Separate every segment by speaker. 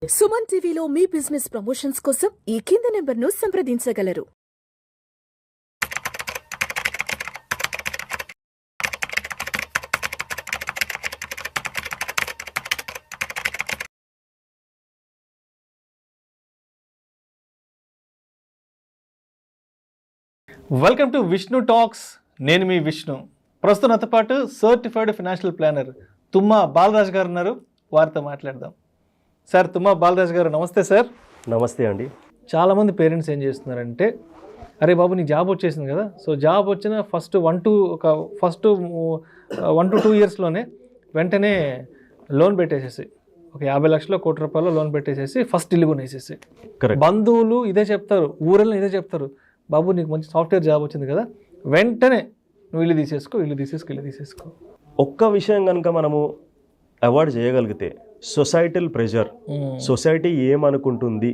Speaker 1: సుమన్ టీవీలో మీ business promotions కోసం ఈ కింది నెంబర్ను సంప్రదించగలరు.
Speaker 2: Welcome to Vishnu talks. నేను మీ విష్ణు. ప్రస్తుతం నాతో పాటు certified financial planner Tumma Balaraj గారు ఉన్నారు. వారితో మాట్లాడదాం. సార్, తుమ్మా బాలరాజ్ గారు నమస్తే. సార్
Speaker 3: నమస్తే అండి.
Speaker 2: చాలామంది పేరెంట్స్ ఏం చేస్తున్నారంటే, అరే బాబు నీ జాబ్ వచ్చేసింది కదా, సో జాబ్ వచ్చిన ఫస్ట్ 1 to 2 ఇయర్స్లోనే వెంటనే లోన్ పెట్టేసేసి ఒక 50 లక్షలు ₹1 కోటి లోన్ పెట్టేసేసి ఫస్ట్ ఇల్లు కొనేసేసి, బంధువులు ఇదే చెప్తారు, ఊరల్లో ఇదే చెప్తారు, బాబు నీకు మంచి సాఫ్ట్వేర్ జాబ్ వచ్చింది కదా, వెంటనే నువ్వు ఇల్లు తీసేసుకో.
Speaker 3: ఒక్క విషయం కనుక మనము అవాయిడ్ చేయగలిగితే, సొసైటల్ ప్రెషర్, సొసైటీ ఏమనుకుంటుంది,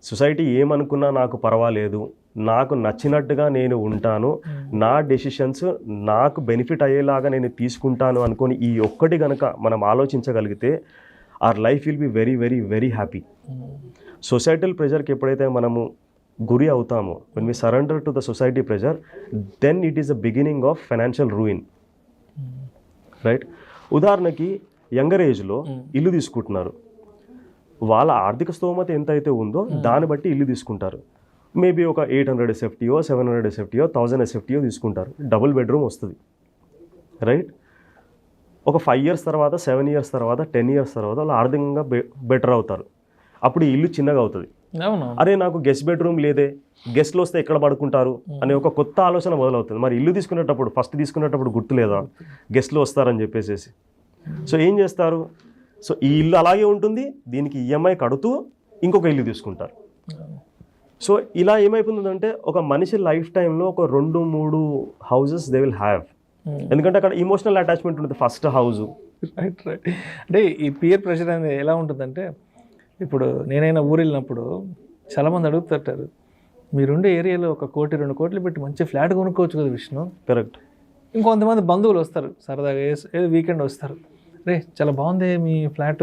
Speaker 3: సొసైటీ ఏమనుకున్నా నాకు పర్వాలేదు, నాకు నచ్చినట్టుగా నేను ఉంటాను, నా డెసిషన్స్ నాకు బెనిఫిట్ అయ్యేలాగా నేను తీసుకుంటాను అనుకొని ఈ ఒక్కటి కనుక మనం ఆలోచించగలిగితే our life will be very very very happy. Societal ప్రెషర్కి ఎప్పుడైతే మనము గురి అవుతామో, when we surrender to the society pressure, then it is the beginning of financial ruin, right? ఉదాహరణకి యంగర్ ఏజ్లో ఇల్లు తీసుకుంటున్నారు, వాళ్ళ ఆర్థిక స్తోమత ఎంత అయితే ఉందో దాన్ని బట్టి ఇల్లు తీసుకుంటారు. మేబీ ఒక 800 SFTO, 700 SFTO, 1000 SFTO తీసుకుంటారు. డబుల్ బెడ్రూమ్ వస్తుంది, రైట్? ఒక 5 ఇయర్స్ తర్వాత, 7 ఇయర్స్ తర్వాత, 10 ఇయర్స్ తర్వాత వాళ్ళు ఆర్థికంగా బెటర్ అవుతారు. అప్పుడు ఈ ఇల్లు చిన్నగా అవుతుంది. అరే నాకు గెస్ట్ బెడ్రూమ్ లేదే, గెస్ట్లు వస్తే ఎక్కడ పడుకుంటారు అనే ఒక కొత్త ఆలోచన మొదలవుతుంది. మరి ఇల్లు తీసుకునేటప్పుడు, ఫస్ట్ తీసుకునేటప్పుడు గుర్తు లేదా గెస్ట్లు వస్తారని చెప్పేసి? సో ఏం చేస్తారు? సో ఈ ఇల్లు అలాగే ఉంటుంది, దీనికి ఈఎంఐ కడుతూ ఇంకొక ఇల్లు తీసుకుంటారు. సో ఇలా ఏమైపోతుందంటే ఒక మనిషి లైఫ్ టైంలో ఒక 2-3 హౌసెస్ దే విల్ హ్యావ్. ఎందుకంటే అక్కడ ఇమోషనల్ అటాచ్మెంట్ ఉంటుంది ఫస్ట్ హౌస్.
Speaker 2: రైట్. అంటే ఈ పియర్ ప్రెషర్ అనేది ఎలా ఉంటుందంటే, ఇప్పుడు నేనైనా ఊరు వెళ్ళినప్పుడు చాలామంది అడుగుతుంటారు, మీరుండే ఏరియాలో 1 కోటి 2 కోట్లు పెట్టి మంచి ఫ్లాట్ కొనుక్కోవచ్చు కదా విష్ణు.
Speaker 3: కరెక్ట్.
Speaker 2: ఇంకొంతమంది బంధువులు వస్తారు, సరదాగా ఏదో వీకెండ్ వస్తారు, రే చాలా బాగుంది మీ ఫ్లాట్,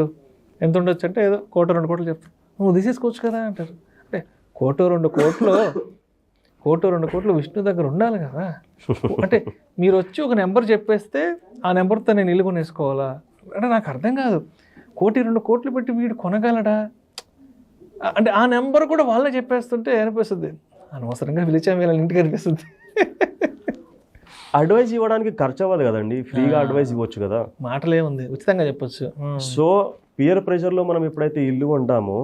Speaker 2: ఎంత ఉండొచ్చు అంటే ఏదో 1 కోటి 2 కోట్లు చెప్తారు, నువ్వు తీసేసుకోవచ్చు కదా అంటారు. అంటే 1 కోటి 2 కోట్లు విష్ణు దగ్గర ఉండాలి కదా. అంటే మీరు వచ్చి ఒక నెంబర్ చెప్పేస్తే ఆ నెంబర్తో నేను ఇల్లు కొనేసుకోవాలా అంటే నాకు అర్థం కాదు. 1 కోటి 2 కోట్లు పెట్టి వీడు కొనగలడా అంటే ఆ నెంబర్ కూడా వాళ్ళే చెప్పేస్తుంటే అనిపిస్తుంది, అనవసరంగా పిలిచాం వీళ్ళ ఇంటికి అనిపిస్తుంది.
Speaker 3: అడ్వైస్ ఇవ్వడానికి ఖర్చు అవ్వాలి కదండి, ఫ్రీగా అడ్వైస్ ఇవ్వచ్చు కదా.
Speaker 2: మాటలే ఉంది, ఉచితంగా చెప్పొచ్చు.
Speaker 3: సో పియర్ ప్రెషర్లో మనం ఎప్పుడైతే ఇల్లు కొంటామో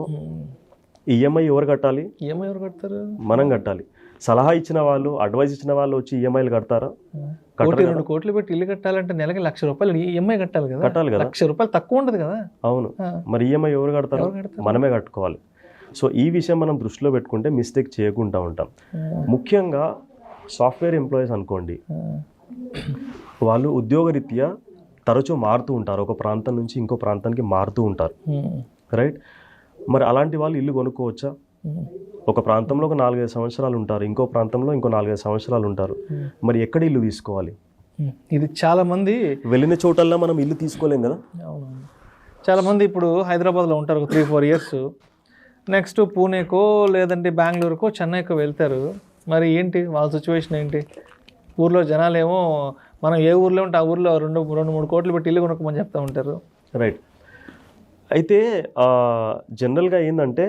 Speaker 3: ఈఎంఐ ఎవరు కట్టాలి?
Speaker 2: ఈఎంఐ ఎవరు కడతారు? మనం
Speaker 3: కట్టాలి. సలహా ఇచ్చిన వాళ్ళు, అడ్వైస్ ఇచ్చిన వాళ్ళు వచ్చి ఈఎంఐలు కడతారా?
Speaker 2: 1 కోటి 2 కోట్లు పెట్టి ఇల్లు కట్టాలంటే నెలకి ₹1,00,000 ఈఎంఐ కట్టాలి కదా. ₹1,00,000 తక్కువ ఉండదు కదా. అవును. మరి ఈఎంఐ ఎవరు కడతారు? మనమే కట్టుకోవాలి. సో ఈ విషయం మనం దృష్టిలో పెట్టుకుంటే మిస్టేక్ చేయకుండా ఉంటాం. ముఖ్యంగా సాఫ్ట్వేర్ ఎంప్లాయీస్ అనుకోండి, వాళ్ళు ఉద్యోగరీత్యా తరచూ మారుతూ ఉంటారు, ఒక ప్రాంతం నుంచి ఇంకో ప్రాంతానికి మారుతూ ఉంటారు, రైట్? మరి అలాంటి వాళ్ళు ఇల్లు కొనుక్కోవచ్చా? ఒక ప్రాంతంలో ఒక 4-5 సంవత్సరాలు ఉంటారు, ఇంకో ప్రాంతంలో ఇంకో 4-5 సంవత్సరాలు ఉంటారు. మరి ఎక్కడ ఇల్లు తీసుకోవాలి? ఇది చాలామంది
Speaker 3: వెళ్ళిన చోటల్లా మనం ఇల్లు తీసుకోలేం కదా.
Speaker 2: చాలామంది ఇప్పుడు హైదరాబాద్లో ఉంటారు ఒక 3-4 ఇయర్స్, నెక్స్ట్ పూణేకో లేదంటే బెంగళూరుకో చెన్నైకో వెళ్తారు. మరి ఏంటి వాళ్ళ సిచ్యువేషన్ ఏంటి? ఊర్లో జనాలేమో మనం ఏ ఊర్లో ఉంటే ఆ ఊర్లో 2-3 కోట్లు పెట్టి ఇల్లు కొనుక్కోమని చెప్తూ ఉంటారు, రైట్?
Speaker 3: అయితే జనరల్గా ఏంటంటే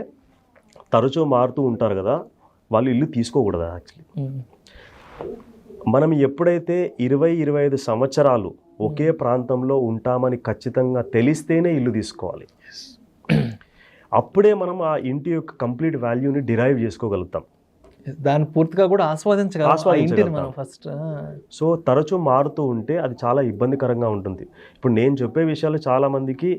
Speaker 3: తరచూ మారుతూ ఉంటారు కదా, వాళ్ళు ఇల్లు తీసుకోకూడదు. యాక్చువల్లీ మనం ఎప్పుడైతే 20-25 సంవత్సరాలు ఒకే ప్రాంతంలో ఉంటామని ఖచ్చితంగా తెలిస్తేనే ఇల్లు తీసుకోవాలి. అప్పుడే మనం ఆ ఇంటి యొక్క కంప్లీట్ వాల్యూని డిరైవ్ చేసుకోగలుగుతాం,
Speaker 2: దాన్ని పూర్తిగా కూడా ఆస్వాదించగలుగుతాం ఫస్ట్.
Speaker 3: సో తరచూ మారుతూ ఉంటే అది చాలా ఇబ్బందికరంగా ఉంటుంది. ఇప్పుడు నేను చెప్పే విషయాలు చాలామందికి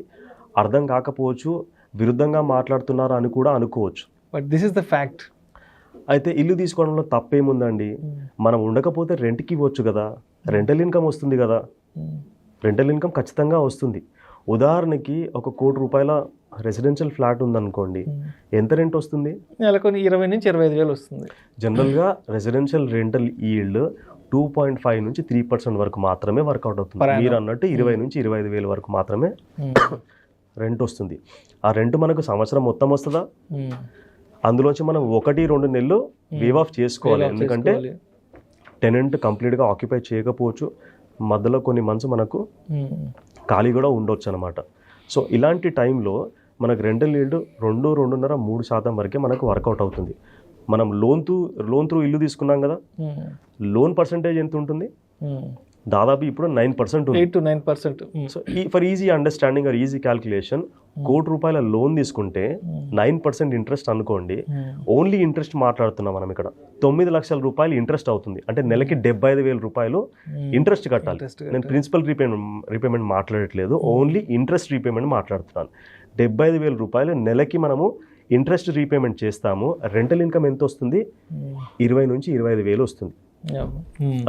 Speaker 3: అర్థం కాకపోవచ్చు, విరుద్ధంగా మాట్లాడుతున్నారు అని కూడా అనుకోవచ్చు,
Speaker 2: but this is the fact.
Speaker 3: అయితే ఇల్లు తీసుకోవడంలో తప్పేముందండి? మనం ఉండకపోతే రెంట్కి ఇవ్వచ్చు కదా, రెంటల్ ఇన్కమ్ వస్తుంది కదా. రెంటల్ ఇన్కమ్ ఖచ్చితంగా వస్తుంది. ఉదాహరణకి ఒక ₹1 కోటి రెసిడెన్షియల్ ఫ్లాట్ ఉందనుకోండి, ఎంత రెంట్ వస్తుంది?
Speaker 2: నెలకు 20,000 నుంచి 25,000 వస్తుంది.
Speaker 3: జనరల్గా రెసిడెన్షియల్ రెంటల్ ఈల్డ్ 2.5 నుంచి 3% వరకు మాత్రమే వర్కౌట్ అవుతుంది. మీరు అన్నట్టు 20 నుంచి 25,000 వరకు మాత్రమే రెంట్ వస్తుంది. ఆ రెంట్ మనకు సంవత్సరం మొత్తం వస్తుందా? అందులోంచి మనం 1-2 నెలలు వేవ్ ఆఫ్ చేసుకోవాలి. ఎందుకంటే టెనెంట్ కంప్లీట్గా ఆక్యుపై చేయకపోవచ్చు, మధ్యలో కొన్ని మంత్స్ మనకు ఖాళీ కూడా ఉండొచ్చు అనమాట. సో ఇలాంటి టైంలో మనకు రెంటల్ ఈల్డ్ 2-2.5-3% వరకే మనకు వర్కౌట్ అవుతుంది. మనం లోన్ త్రూ ఇల్లు తీసుకున్నాం కదా, లోన్ పర్సంటేజ్ ఎంత ఉంటుంది? దాదాపు ఇప్పుడు 9% ఉంది.
Speaker 2: 8 to 9%.
Speaker 3: So for easy understanding are easy calculation, ₹1,00,00,000 loan తీసుకుంటే 9% ఇంట్రెస్ట్ అనుకోండి. ఓన్లీ ఇంట్రెస్ట్ మాట్లాడుతున్నాం మనం ఇక్కడ. ₹9,00,000 ఇంట్రెస్ట్ అవుతుంది. అంటే నెలకి ₹75,000 ఇంట్రెస్ట్ కట్టాలి. నేను ప్రిన్సిపల్ రీపేమెంట్ మాట్లాడట్లేదు, ఓన్లీ ఇంట్రెస్ట్ రీపేమెంట్ మాట్లాడుతున్నాను. ₹75,000 నెలకి మనము ఇంట్రెస్ట్ రీపేమెంట్ చేస్తాము. రెంటల్ ఇన్కమ్ ఎంత వస్తుంది? 20,000 నుంచి 25,000 వస్తుంది.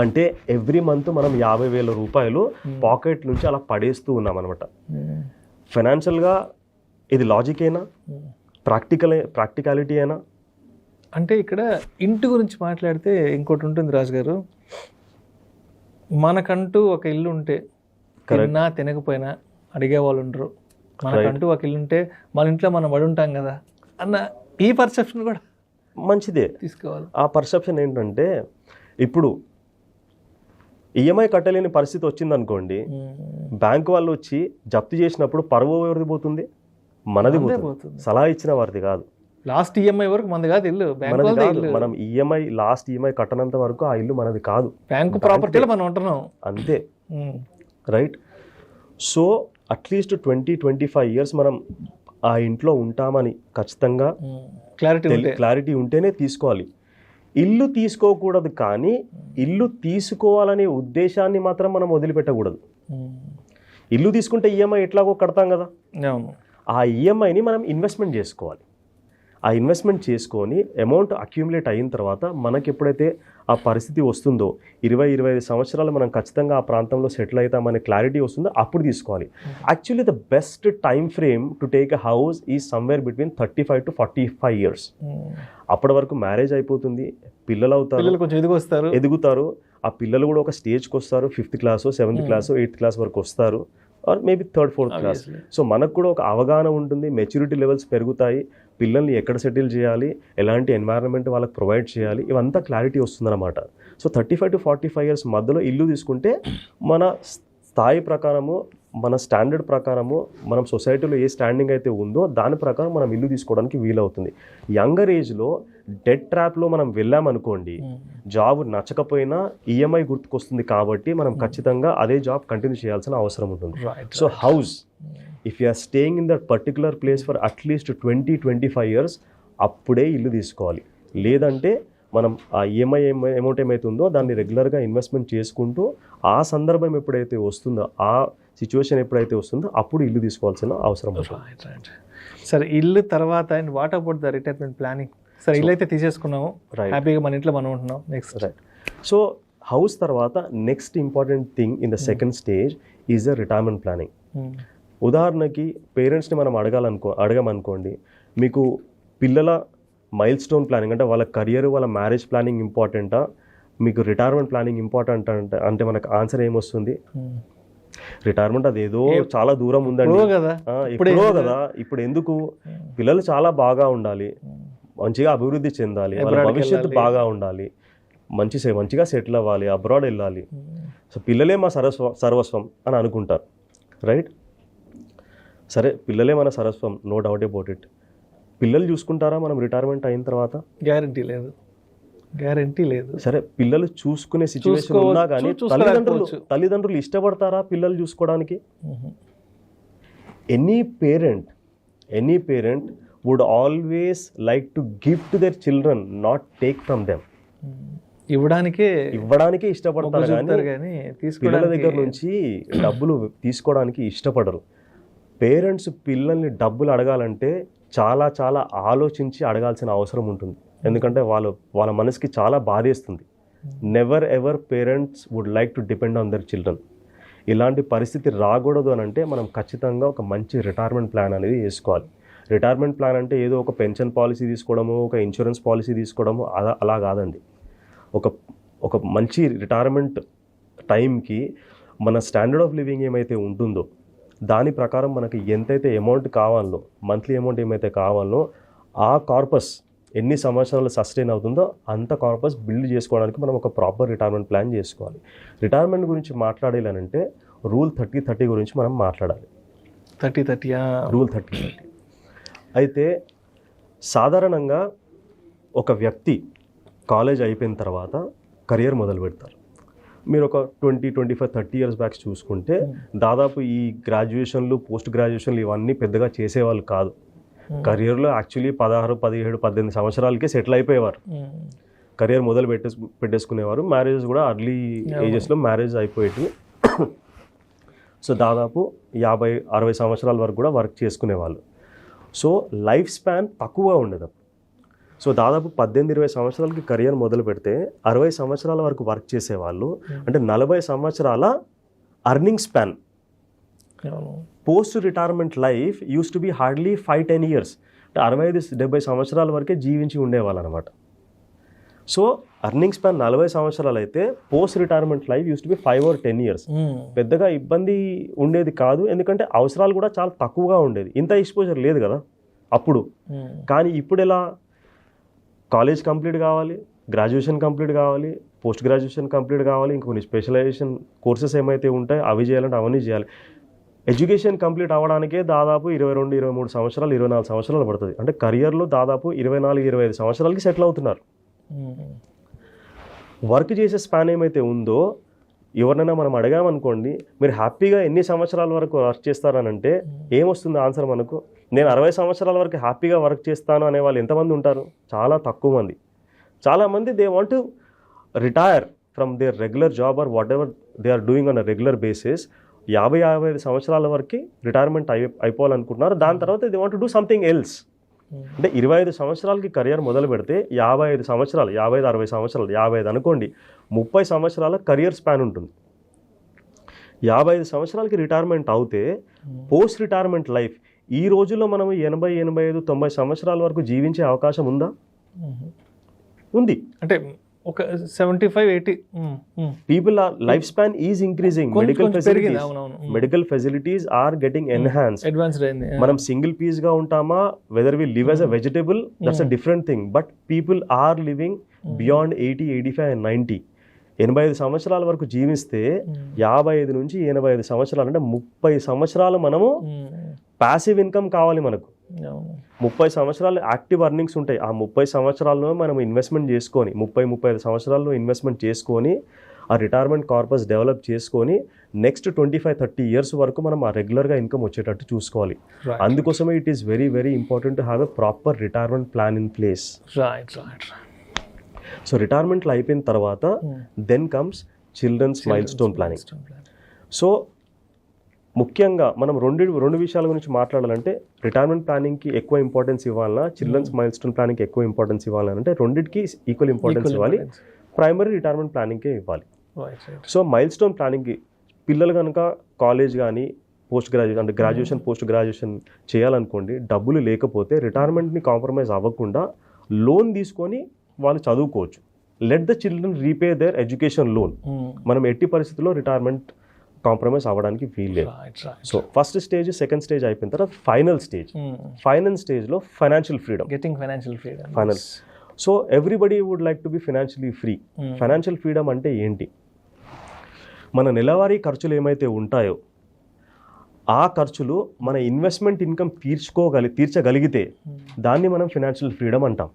Speaker 3: అంటే ఎవ్రీ మంత్ మనం ₹50,000 పాకెట్ నుంచి అలా పడేస్తూ ఉన్నాం అనమాట. ఫైనాన్షియల్గా ఇది లాజిక్ అయినా, ప్రాక్టికాలిటీ అయినా?
Speaker 2: అంటే ఇక్కడ ఇంటి గురించి మాట్లాడితే ఇంకోటి ఉంటుంది రాజు గారు. మనకంటూ ఒక ఇల్లు ఉంటే తిన్నా తినకపోయినా అడిగే వాళ్ళు ఉండరు. మనకంటూ ఒక ఇల్లు ఉంటే మన ఇంట్లో మనం పడి ఉంటాం కదా అన్న ఈ పర్సెప్షన్ కూడా
Speaker 3: మంచిదే
Speaker 2: తీసుకోవాలి.
Speaker 3: ఆ పర్సెప్షన్ ఏంటంటే, ఇప్పుడు ఈఎంఐ కట్టలేని పరిస్థితి వచ్చిందనుకోండి, బ్యాంక్ వాళ్ళు వచ్చి జప్తు చేసినప్పుడు పరువు ఎవరిది పోతుంది? మనది పోతుంది. సలహా ఇచ్చిన వారిది కాదు.
Speaker 2: లాస్ట్ ఈఎంఐ వరకు మనది కాదు ఇల్లు,
Speaker 3: మనం లాస్ట్ ఈఎంఐ కట్టనంత వరకు ఆ ఇల్లు మనది కాదు,
Speaker 2: బ్యాంకు ప్రాపర్టీలో మనం ఉంటున్నాం అంతే.
Speaker 3: రైట్. సో అట్లీస్ట్ 20-25 ఇయర్స్ మనం ఆ ఇంట్లో ఉంటామని ఖచ్చితంగా క్లారిటీ ఉంటేనే తీసుకోవాలి. ఇల్లు తీసుకోకూడదు, కానీ ఇల్లు తీసుకోవాలనే ఉద్దేశాన్ని మాత్రం మనం వదిలిపెట్టకూడదు. ఇల్లు తీసుకుంటే ఈఎంఐ ఎట్లాగో కడతాం కదా, ఆ ఈఎంఐని మనం ఇన్వెస్ట్మెంట్ చేసుకోవాలి. ఆ ఇన్వెస్ట్మెంట్ చేసుకొని అమౌంట్ అక్యూములేట్ అయిన తర్వాత మనకి ఎప్పుడైతే ఆ పరిస్థితి వస్తుందో, 20-25 సంవత్సరాలు మనం ఖచ్చితంగా ఆ ప్రాంతంలో సెటిల్ అవుతామనే క్లారిటీ వస్తుందో అప్పుడు తీసుకోవాలి. Actually the best time frame to take a house is somewhere between 35 to 45 years. అప్పటి వరకు మ్యారేజ్ అయిపోతుంది, పిల్లలు అవుతారు,
Speaker 2: కొంచెం
Speaker 3: ఎదుగుతారు. ఆ పిల్లలు కూడా ఒక స్టేజ్కి వస్తారు, 5th class, 7th class, 8th class వరకు వస్తారు, or maybe 3rd, 4th class. So మనకు కూడా ఒక అవగాహన ఉంటుంది, మెచ్యూరిటీ లెవెల్స్ పెరుగుతాయి, పిల్లల్ని ఎక్కడ సెటిల్ చేయాలి, ఎలాంటి ఎన్వైరన్మెంట్ వాళ్ళకి ప్రొవైడ్ చేయాలి, ఇవంతా క్లారిటీ వస్తుందన్నమాట. సో 35 to 45 years మధ్యలో ఇల్లు తీసుకుంటే మన స్థాయి ప్రకారము, మన స్టాండర్డ్ ప్రకారము, మనం సొసైటీలో ఏ స్టాండింగ్ అయితే ఉందో దాని ప్రకారం మనం ఇల్లు తీసుకోవడానికి వీలవుతుంది. యంగర్ ఏజ్లో డెట్ ట్రాప్లో మనం వెళ్ళామనుకోండి, జాబ్ నచ్చకపోయినా ఈఎంఐ గుర్తుకొస్తుంది కాబట్టి మనం ఖచ్చితంగా అదే జాబ్ కంటిన్యూ చేయాల్సిన అవసరం ఉంటుంది. So house, if you are staying in that particular place for at least 20-25 years, అప్పుడే ఇల్లు తీసుకోవాలి. లేదంటే మనం ఆ ఈఎంఐ అమౌంట్ ఏమైతుందో దాన్ని రెగ్యులర్గా ఇన్వెస్ట్మెంట్ చేసుకుంటూ ఆ సందర్భం ఎప్పుడైతే వస్తుందో, ఆ సిచ్యువేషన్ ఎప్పుడైతే వస్తుందో అప్పుడు ఇల్లు తీసుకోవాల్సిన అవసరం ఉంటుంది.
Speaker 2: సరే, ఇల్లు తర్వాత and what about the retirement planning? సరే, ఇల్లు అయితే తీసేసుకున్నాము, హ్యాపీగా మన ఇంట్లో మనం ఉంటున్నాం, నెక్స్ట్
Speaker 3: రైట్. సో హౌస్ తర్వాత next important thing in the second stage is the retirement planning. ఉదాహరణకి పేరెంట్స్ని మనం అడగమనుకోండి, మీకు పిల్లల మైల్ స్టోన్ ప్లానింగ్ అంటే వాళ్ళ కెరియర్, వాళ్ళ మ్యారేజ్ ప్లానింగ్ ఇంపార్టెంటా, మీకు రిటైర్మెంట్ ప్లానింగ్ ఇంపార్టెంట్ అంటే మనకు ఆన్సర్ ఏమొస్తుంది? రిటైర్మెంట్ అదేదో చాలా దూరం ఉందండి, ఎప్పుడో కదా, ఇప్పుడు ఎందుకు? పిల్లలు చాలా బాగా ఉండాలి, మంచిగా అభివృద్ధి చెందాలి, వాళ్ళ భవిష్యత్తు బాగా ఉండాలి, మంచిగా సెటిల్ అవ్వాలి, అబ్రాడ్ వెళ్ళాలి, సో పిల్లలే మా సర్వస్వం అని అనుకుంటారు. రైట్. సరే, పిల్లలే మన సర్వస్వం, నో డౌట్ అబౌట్ ఇట్. పిల్లలు చూసుకుంటారా మనం రిటైర్మెంట్ అయిన తర్వాత?
Speaker 2: గ్యారంటీ లేదు.
Speaker 3: సరే, పిల్లలు చూసుకునే సిచ్యువేషన్ ఉన్నా కానీ తల్లిదండ్రులు ఇష్టపడతారా పిల్లలు చూసుకోవడానికి? Any parent would always like to give to their children, not take from them. ఇవ్వడానికే ఇష్టపడతారు కానీ పిల్లల దగ్గర నుంచి డబ్బులు తీసుకోవడానికి ఇష్టపడరు. పేరెంట్స్ పిల్లల్ని డబ్బులు అడగాలంటే చాలా చాలా ఆలోచించి అడగాల్సిన అవసరం ఉంటుంది. ఎందుకంటే వాళ్ళ మనసుకి చాలా బాధేస్తుంది. Never ever parents would like to depend on their children. ఇలాంటి పరిస్థితి రాకూడదు అని అంటే మనం ఖచ్చితంగా ఒక మంచి రిటైర్మెంట్ ప్లాన్ అనేది వేసుకోవాలి. రిటైర్మెంట్ ప్లాన్ అంటే ఏదో ఒక పెన్షన్ పాలసీ తీసుకోవడము, ఒక ఇన్సూరెన్స్ పాలసీ తీసుకోవడము అలా కాదండి. ఒక మంచి రిటైర్మెంట్ టైంకి మన స్టాండర్డ్ ఆఫ్ లివింగ్ ఏమైతే ఉంటుందో, దాని ప్రకారం మనకి ఎంతైతే అమౌంట్ కావాలో, మంత్లీ అమౌంట్ ఏమైతే కావాలో ఆ కార్పస్ ఎన్ని సంవత్సరాలు సస్టైన్ అవుతుందో అంత కార్పస్ బిల్డ్ చేసుకోవడానికి మనం ఒక ప్రాపర్ రిటైర్మెంట్ ప్లాన్ చేసుకోవాలి. రిటైర్మెంట్ గురించి మాట్లాడాలంటే రూల్ 30-30 గురించి మనం మాట్లాడాలి.
Speaker 2: 30-30
Speaker 3: రూల్ 30-30. అయితే సాధారణంగా ఒక వ్యక్తి కాలేజ్ అయిపోయిన తర్వాత కెరియర్ మొదలు పెడతారు. మీరు ఒక 20-25-30 ఇయర్స్ బ్యాక్ చూసుకుంటే దాదాపు ఈ గ్రాడ్యుయేషన్లు, పోస్ట్ గ్రాడ్యుయేషన్లు ఇవన్నీ పెద్దగా చేసేవాళ్ళు కాదు. కెరియర్లో యాక్చువల్లీ 16, 17, 18 సంవత్సరాలకే సెటిల్ అయిపోయేవారు. కెరియర్ మొదలు పెట్టేసుకునేవారు. మ్యారేజెస్ కూడా అర్లీ ఏజెస్లో మ్యారేజ్ అయిపోయేవి. సో దాదాపు 50-60 సంవత్సరాల వరకు కూడా వర్క్ చేసుకునేవాళ్ళు. సో లైఫ్ స్పాన్ తక్కువగా ఉండేది. సో దాదాపు 18-20 సంవత్సరాలకి కెరియర్ మొదలు పెడితే 60 సంవత్సరాల వరకు వర్క్ చేసేవాళ్ళు. అంటే 40 సంవత్సరాల earning span. Post retirement life use to be hardly 5-10 years. అంటే 65-70 సంవత్సరాల వరకే జీవించి ఉండేవాళ్ళు అనమాట. సో అర్నింగ్ స్పాన్ 40 సంవత్సరాలు అయితే post retirement life use to be 5 or 10 years. పెద్దగా ఇబ్బంది ఉండేది కాదు, ఎందుకంటే అవసరాలు కూడా చాలా తక్కువగా ఉండేది. ఇంత ఎక్స్పోజర్ లేదు కదా అప్పుడు. కానీ ఇప్పుడు ఎలా, కాలేజ్ కంప్లీట్ కావాలి, గ్రాడ్యుయేషన్ కంప్లీట్ కావాలి, పోస్ట్ గ్రాడ్యుయేషన్ కంప్లీట్ కావాలి, ఇంకొన్ని స్పెషలైజేషన్ కోర్సెస్ ఏమైతే ఉంటాయో అవి చేయాలంటే అవన్నీ చేయాలి. ఎడ్యుకేషన్ కంప్లీట్ అవ్వడానికే దాదాపు 22-23 సంవత్సరాలు, 24 సంవత్సరాలు పడుతుంది. అంటే కెరియర్లో దాదాపు 24-25 సంవత్సరాలకి సెటిల్ అవుతున్నారు. వర్క్ చేసే స్పాన్ ఏమైతే ఉందో ఎవరినైనా మనం అడిగామనుకోండి, మీరు హ్యాపీగా ఎన్ని సంవత్సరాల వరకు వర్క్ చేస్తారనంటే ఏమొస్తుంది ఆన్సర్ మనకు? నేను 60 సంవత్సరాల వరకు హ్యాపీగా వర్క్ చేస్తాను అనే వాళ్ళు ఎంతమంది ఉంటారు? చాలా తక్కువ మంది. చాలామంది they want to retire from their regular job or whatever they are doing on a regular basis. 50-55 సంవత్సరాల వరకు రిటైర్మెంట్ అయిపోవాలనుకుంటున్నారు. దాని తర్వాత they want to do something else. అంటే 25 సంవత్సరాలకి కెరియర్ మొదలు పెడితే 55 సంవత్సరాలు, 55-60 సంవత్సరాలు, 55 అనుకోండి, 30 సంవత్సరాల కెరియర్ స్పాన్ ఉంటుంది. 55 సంవత్సరాలకి రిటైర్మెంట్ అవుతే పోస్ట్ రిటైర్మెంట్ లైఫ్ ఈ రోజుల్లో మనం 80-85-90 సంవత్సరాల వరకు జీవించే అవకాశం ఉందా? ఉంది.
Speaker 2: అంటే ఒక 75-80
Speaker 3: people are life span is increasing. Medical facilities are getting enhanced,
Speaker 2: advanced అయింది.
Speaker 3: మనం సింగిల్ పీస్ గా ఉంటామా, whether we live as a vegetable, that's a different thing. But people are living beyond 80, 85 and 90. 85 సంవత్సరాల వరకు జీవిస్తే 55-85 సంవత్సరాలు అంటే 30 సంవత్సరాలు మనము ప్యాసివ్ ఇన్కమ్ కావాలి మనకు. 30 సంవత్సరాలు యాక్టివ్ అర్నింగ్స్ ఉంటాయి. ఆ 30 సంవత్సరాల్లో మనం ఇన్వెస్ట్మెంట్ చేసుకొని 30-35 సంవత్సరాల్లో ఇన్వెస్ట్మెంట్ చేసుకొని ఆ రిటైర్మెంట్ కార్పస్ డెవలప్ చేసుకొని నెక్స్ట్ 25-30 ఇయర్స్ వరకు మనం ఆ రెగ్యులర్గా ఇన్కమ్ వచ్చేటట్టు చూసుకోవాలి. అందుకోసమే it is very very important to have a proper retirement plan in place. So రిటైర్మెంట్లో అయిపోయిన తర్వాత then comes children's milestone planning. So ముఖ్యంగా మనం రెండు విషయాల గురించి మాట్లాడాలంటే రిటైర్మెంట్ ప్లానింగ్కి ఎక్కువ ఇంపార్టెన్స్ ఇవ్వాలన్నా, చిల్డ్రన్స్ మైల్ స్టోన్ ప్లానింగ్కి ఎక్కువ ఇంపార్టెన్స్ ఇవ్వాలంటే రెండింటికి ఈక్వల్ ఇంపార్టెన్స్ ఇవ్వాలి. ప్రైమరీ రిటైర్మెంట్ ప్లానింగ్కే ఇవ్వాలి. సో మైల్ స్టోన్ ప్లానింగ్కి పిల్లలు కనుక కాలేజ్ కానీ పోస్ట్ గ్రాడ్యుయేషన్ అంటే గ్రాడ్యుయేషన్ పోస్ట్ గ్రాడ్యుయేషన్ చేయాలనుకోండి, డబ్బులు లేకపోతే రిటైర్మెంట్ని కాంప్రమైజ్ అవ్వకుండా లోన్ తీసుకొని వాళ్ళు చదువుకోవచ్చు. Let the children repay their education loan. మనం ఎట్టి పరిస్థితుల్లో రిటైర్మెంట్ కాంప్రమైజ్ అవ్వడానికి వీల్లేదు. So first stage, second stage అయిపోయిన తర్వాత ఫైనల్ స్టేజ్లో financial freedom. Final. So everybody would like to be financially free. Financial freedom అంటే ఏంటి? మన నెలవారీ ఖర్చులు ఏమైతే ఉంటాయో ఆ ఖర్చులు మన ఇన్వెస్ట్మెంట్ ఇన్కమ్ తీర్చగలిగితే దాన్ని మనం ఫైనాన్షియల్ ఫ్రీడమ్ అంటాం.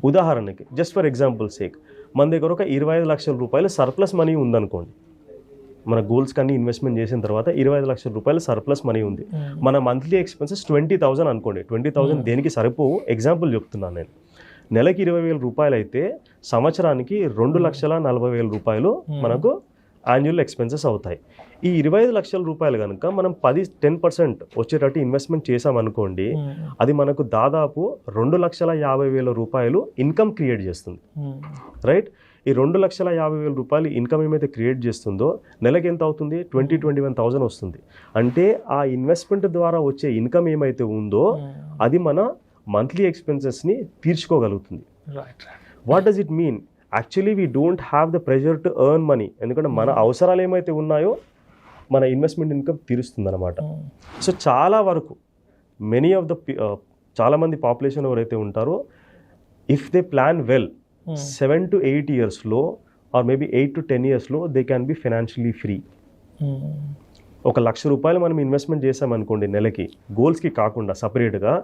Speaker 3: ఉదాహరణకి జస్ట్ ఫర్ ఎగ్జాంపుల్ సేక్, మన దగ్గర ఒక 25 లక్షల రూపాయలు సర్ప్లస్ మనీ ఉందనుకోండి. మన గోల్స్ కన్నీ ఇన్వెస్ట్మెంట్ చేసిన తర్వాత 25 లక్షల రూపాయలు సర్ప్లస్ మనీ ఉంది. మన మంత్లీ ఎక్స్పెన్సెస్ 20,000 అనుకోండి. 20,000 దేనికి సరిపోవు, ఎగ్జాంపుల్ చెప్తున్నాను నేను. నెలకి 20,000 రూపాయలు అయితే సంవత్సరానికి 2,40,000 రూపాయలు మనకు యాన్యువల్ ఎక్స్పెన్సెస్ అవుతాయి. ఈ 25 లక్షల రూపాయలు కనుక మనం 10% వచ్చేటట్టు ఇన్వెస్ట్మెంట్ చేసామనుకోండి, అది మనకు దాదాపు 2,50,000 రూపాయలు ఇన్కమ్ క్రియేట్ చేస్తుంది. రైట్? ఈ 2,50,000 రూపాయలు ఇన్కమ్ ఏమైతే క్రియేట్ చేస్తుందో నెలకి ఎంత అవుతుంది? 21,000 వస్తుంది. అంటే ఆ ఇన్వెస్ట్మెంట్ ద్వారా వచ్చే ఇన్కమ్ ఏమైతే ఉందో అది మన మంత్లీ ఎక్స్పెన్సెస్ని తీర్చుకోగలుగుతుంది. What does it mean? Actually we don't have the pressure to earn money. ఎందుకంటే మన అవసరాలు ఏమైతే ఉన్నాయో మన ఇన్వెస్ట్మెంట్ ఇన్కమ్ తీరుస్తుంది అనమాట. సో చాలా వరకు మెనీ ఆఫ్ ద చాలామంది పాపులేషన్ ఎవరైతే ఉంటారో if they plan well 7 to 8 yearsలో ఆర్ మేబీ 8 to 10 yearsలో they can be financially free. ఒక ₹1,00,000 మనం ఇన్వెస్ట్మెంట్ చేసామనుకోండి నెలకి, గోల్స్కి కాకుండా సపరేట్గా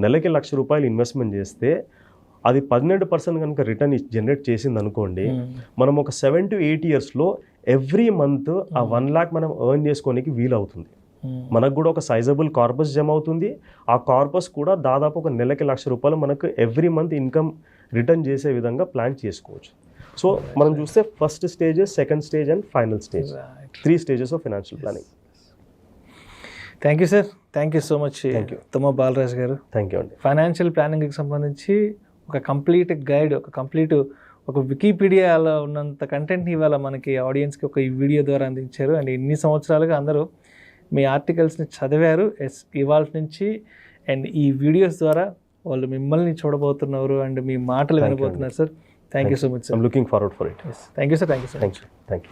Speaker 3: నెలకి ₹1,00,000 ఇన్వెస్ట్మెంట్ చేస్తే అది 12% కనుక రిటర్న్ జనరేట్ చేసింది అనుకోండి, మనం ఒక 7 to 8 yearsలో ఎవ్రీ మంత్ ఆ 1 lakh మనం ఎర్న్ చేసుకోనికి వీలవుతుంది. మనకు కూడా ఒక సైజబుల్ కార్పస్ జమ అవుతుంది. ఆ కార్పస్ కూడా దాదాపు ఒక నెలకి ₹1,00,000 మనకు ఎవ్రీ మంత్ ఇన్కమ్ రిటర్న్ చేసే విధంగా ప్లాన్ చేసుకోవచ్చు. సో మనం చూస్తే first stage, second stage and final stage, 3 stages of financial planning.
Speaker 2: Thank you sir, thank you so much. Tumma Balaraj గారు,
Speaker 3: థ్యాంక్ యూ అండి.
Speaker 2: ఫైనాన్షియల్ ప్లానింగ్కి సంబంధించి ఒక కంప్లీట్ గైడ్, ఒక వికీపీడియాలో ఉన్నంత కంటెంట్ని ఇవాళ మనకి ఆడియన్స్కి ఒక ఈ వీడియో ద్వారా అందించారు. అండ్ ఇన్ని సంవత్సరాలుగా అందరూ మీ ఆర్టికల్స్ని చదివారు ఇవాళ నుంచి, అండ్ ఈ వీడియోస్ ద్వారా వాళ్ళు మిమ్మల్ని చూడబోతున్నారు అండ్ మీ మాటలు వినబోతున్నారు sir. Thank you so much sir.
Speaker 3: I'm looking forward for it.
Speaker 2: Thank you sir. Thank you sir.
Speaker 3: Thank you.